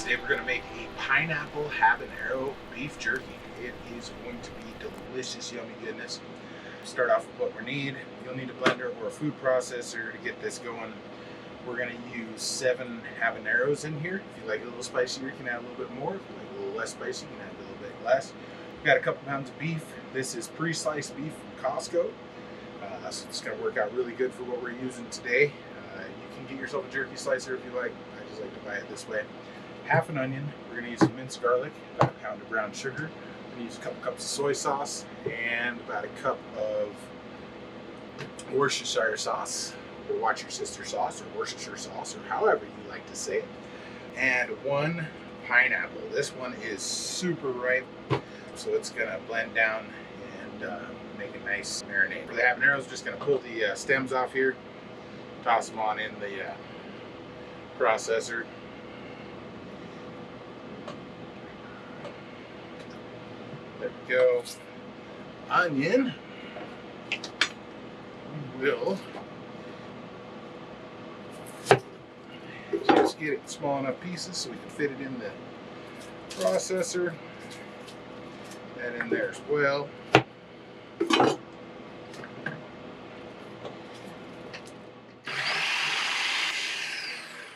Today we're going to make a pineapple habanero beef jerky. It is going to be delicious, yummy goodness. Start off with what we need. You'll need a blender or a food processor to get this going. We're going to use 7 habaneros in here. If you like it a little spicier, you can add a little bit more. If you like it a little less spicy, you can add a little bit less. We've got a couple pounds of beef. This is pre-sliced beef from Costco. So it's going to work out really good for what we're using today. You can get yourself a jerky slicer if you like. I just like to buy it this way. Half an onion. We're going to use some minced garlic, about a pound of brown sugar. We're going to use a couple cups of soy sauce and about a cup of Worcestershire sauce, or Watch Your Sister sauce, or Worcestershire sauce, or however you like to say it. And 1 pineapple. This one is super ripe, so it's going to blend down and make a nice marinade. For the habaneros, just going to pull the stems off here, toss them on in the processor. There we go. Onion. We will just get it in small enough pieces so we can fit it in the processor. That in there as well.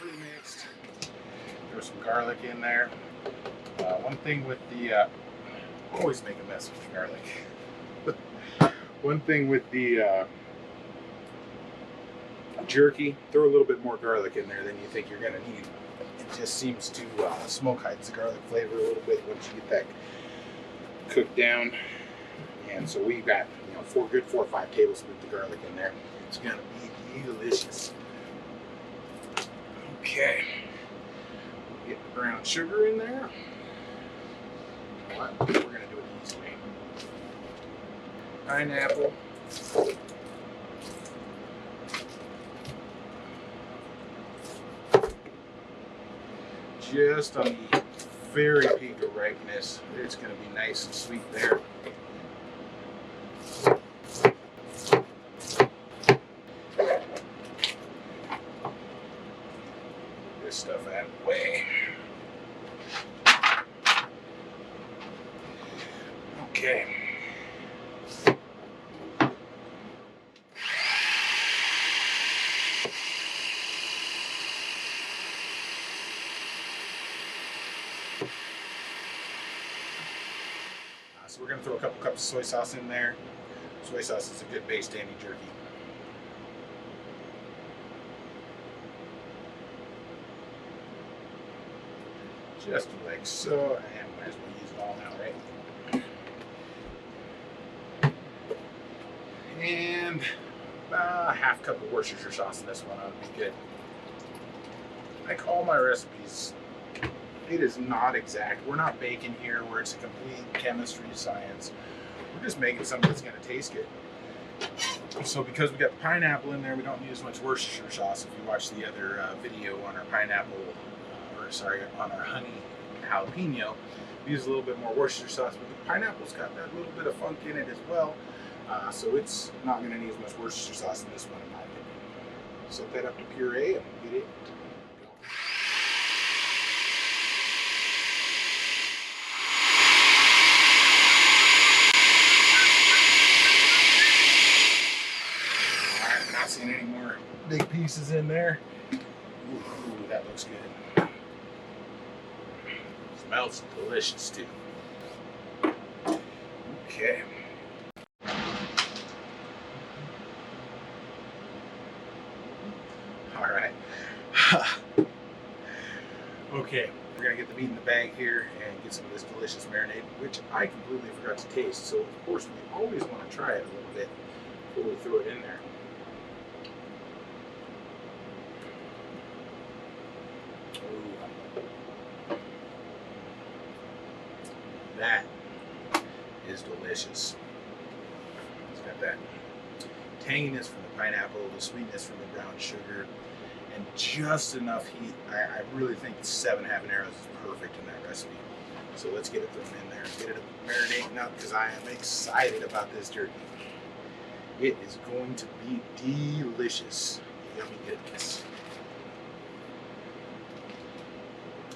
Pre-mixed. Throw some garlic in there. One thing with the always make a mess with the garlic. One thing with the jerky, throw a little bit more garlic in there than you think you're going to need. It just seems to smoke hides the garlic flavor a little bit once you get that cooked down. And so we got 4 or 5 tablespoons of garlic in there. It's going to be delicious. Okay, get the brown sugar in there. We're going to do it the easy way. Pineapple. Just on the very peak of ripeness. It's going to be nice and sweet there. This stuff out of the way. Okay. So we're going to throw a couple cups of soy sauce in there. Soy sauce is a good base to any jerky. Just like so, and might as well use it all now, right? And about a half cup of Worcestershire sauce in this one ought to be good. Like all my recipes, it is not exact. We're not baking here where it's a complete chemistry science. We're just making something that's going to taste good. So because we got the pineapple in there, we don't need as much Worcestershire sauce. If you watch the other video on our pineapple, on our honey jalapeno, we use a little bit more Worcestershire sauce, but the pineapple's got that little bit of funk in it as well. So it's not going to need as much Worcestershire sauce in this one, in my opinion. Set that up to puree and we'll get it. Not seeing any more big pieces in there. Ooh, that looks good. Smells delicious too. Okay. All right. Okay, we're gonna get the meat in the bag here and get some of this delicious marinade, which I completely forgot to taste. So of course we always want to try it a little bit before we throw it in there. That is delicious. It's got that tanginess from the pineapple, the sweetness from the brown sugar, and just enough heat. I really think 7 habaneros is perfect in that recipe. So let's get it thrown in there. Get it marinating up because I am excited about this jerky. It is going to be delicious. Yummy goodness.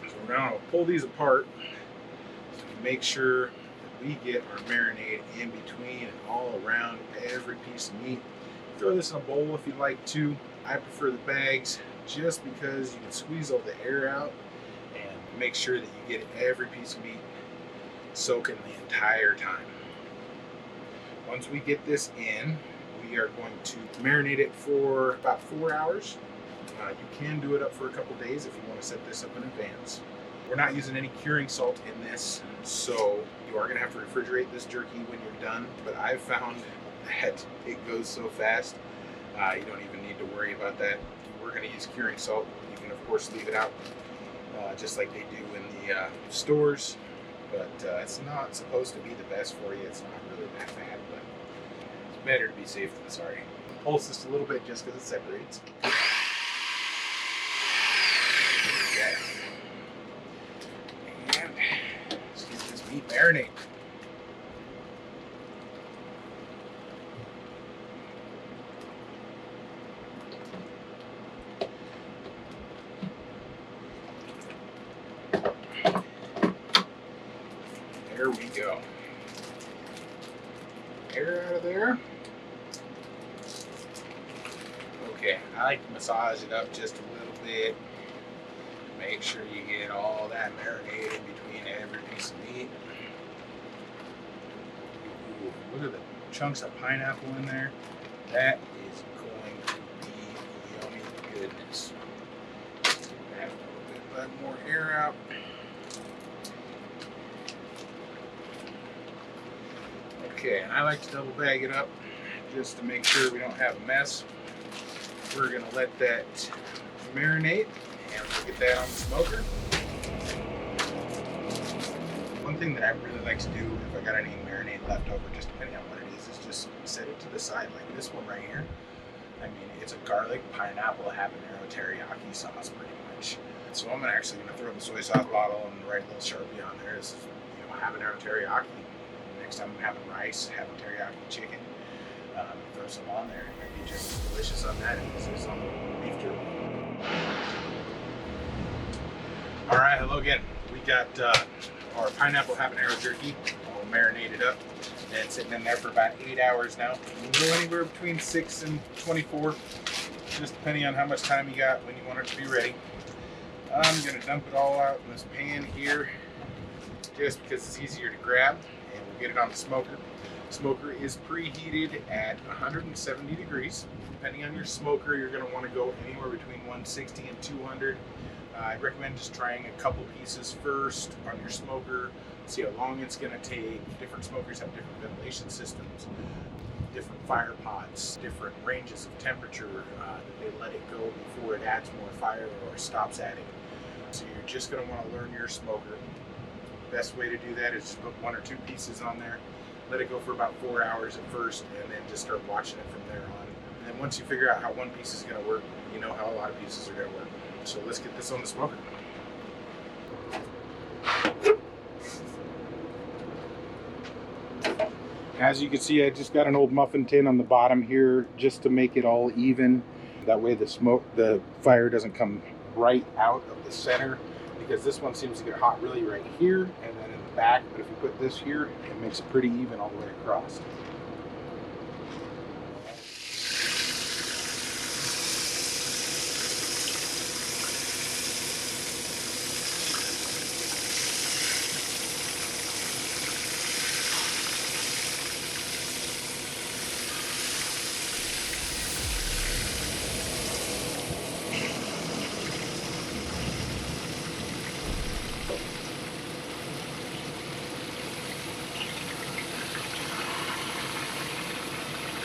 So we're now going to pull these apart to make sure that we get our marinade in between and all around every piece of meat. Throw this in a bowl if you'd like to. I prefer the bags just because you can squeeze all the air out and make sure that you get every piece of meat soaking the entire time. Once we get this in, we are going to marinate it for about 4 hours. You can do it up for a couple days if you want to set this up in advance. We're not using any curing salt in this, so you are going to have to refrigerate this jerky when you're done. But I've found that it goes so fast, you don't even need to worry about that. We're going to use curing salt. You can, of course, leave it out just like they do in the stores. But it's not supposed to be the best for you. It's not really that bad, but it's better to be safe than sorry. Pulse this a little bit just because it separates. Okay. And let's get this meat marinate. There we go. Air out of there. Okay, I like to massage it up just a little bit. Make sure you get all that marinade in between every piece of meat. Ooh, look at the chunks of pineapple in there. That is going to be yummy goodness. Add a little bit more air out. Okay, and I like to double bag it up just to make sure we don't have a mess. We're going to let that marinate and we'll get that on the smoker. One thing that I really like to do if I got any marinade left over, just depending on what it is just set it to the side like this one right here. I mean, it's a garlic, pineapple, habanero, teriyaki sauce pretty much. So I'm actually going to throw the soy sauce bottle and write a little Sharpie on there. This is, habanero teriyaki. Next time I'm having rice, having teriyaki chicken, throw some on there. It might be just as delicious on that as it is on the beef jerky. All right, hello again. We got our pineapple habanero jerky all marinated up and sitting in there for about 8 hours now. We'll go anywhere between 6 and 24, just depending on how much time you got when you want it to be ready. I'm gonna dump it all out in this pan here, just because it's easier to grab. And we'll get it on the smoker. Smoker is preheated at 170 degrees. Depending on your smoker, you're going to want to go anywhere between 160 and 200. I'd recommend just trying a couple pieces first on your smoker, see how long it's going to take. Different smokers have different ventilation systems, different fire pots, different ranges of temperature that they let it go before it adds more fire or stops adding. So you're just going to want to learn your smoker. Best way to do that is just put 1 or 2 pieces on there, let it go for about 4 hours at first, and then just start watching it from there on. And then once you figure out how one piece is going to work, you know how a lot of pieces are going to work. So let's get this on the smoker. As you can see, I just got an old muffin tin on the bottom here just to make it all even. That way the fire doesn't come right out of the center, because this one seems to get hot really right here and then in the back, but if you put this here, it makes it pretty even all the way across.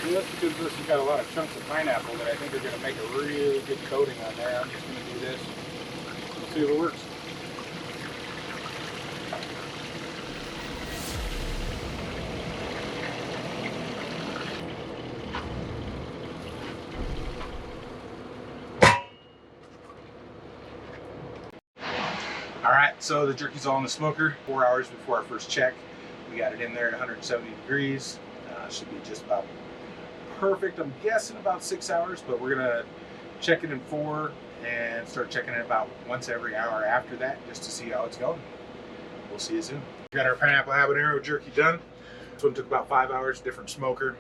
That's because this has got a lot of chunks of pineapple that I think are going to make a really good coating on there. I'm just going to do this. We'll see if it works. All right, so the jerky's all in the smoker. 4 hours before our first check. We got it in there at 170 degrees. Should be just about perfect. I'm guessing about 6 hours, but we're gonna check it in 4 and start checking it about once every hour after that, just to see how it's going. We'll see you soon. We got our pineapple habanero jerky done. This one took about 5 hours, different smoker.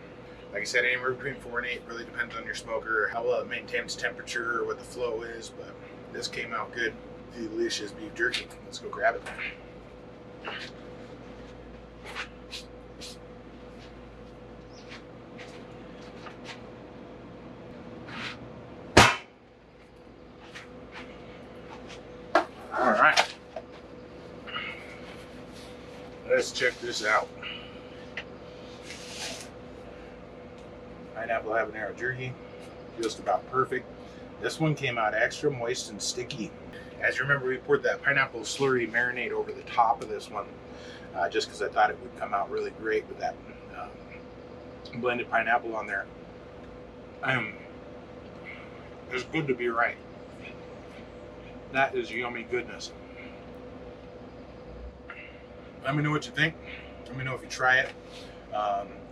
Like I said, anywhere between 4 and 8, really depends on your smoker, how well it maintains temperature, or what the flow is, but this came out good. Delicious beef jerky. Let's go grab it. All right, let's check this out. Pineapple habanero jerky, just about perfect. This one came out extra moist and sticky. As you remember, we poured that pineapple slurry marinade over the top of this one, just because I thought it would come out really great with that blended pineapple on there. It's good to be right. That is yummy goodness. Let me know what you think. Let me know if you try it.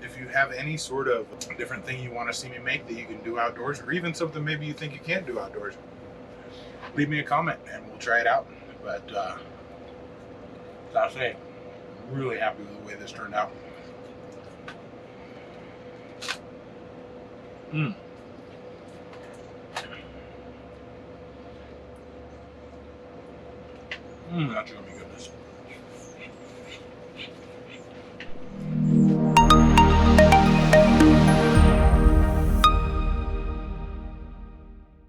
If you have any sort of different thing you want to see me make that you can do outdoors, or even something maybe you think you can't do outdoors, leave me a comment and we'll try it out. But I'll say, I'm really happy with the way this turned out. That's yummy goodness.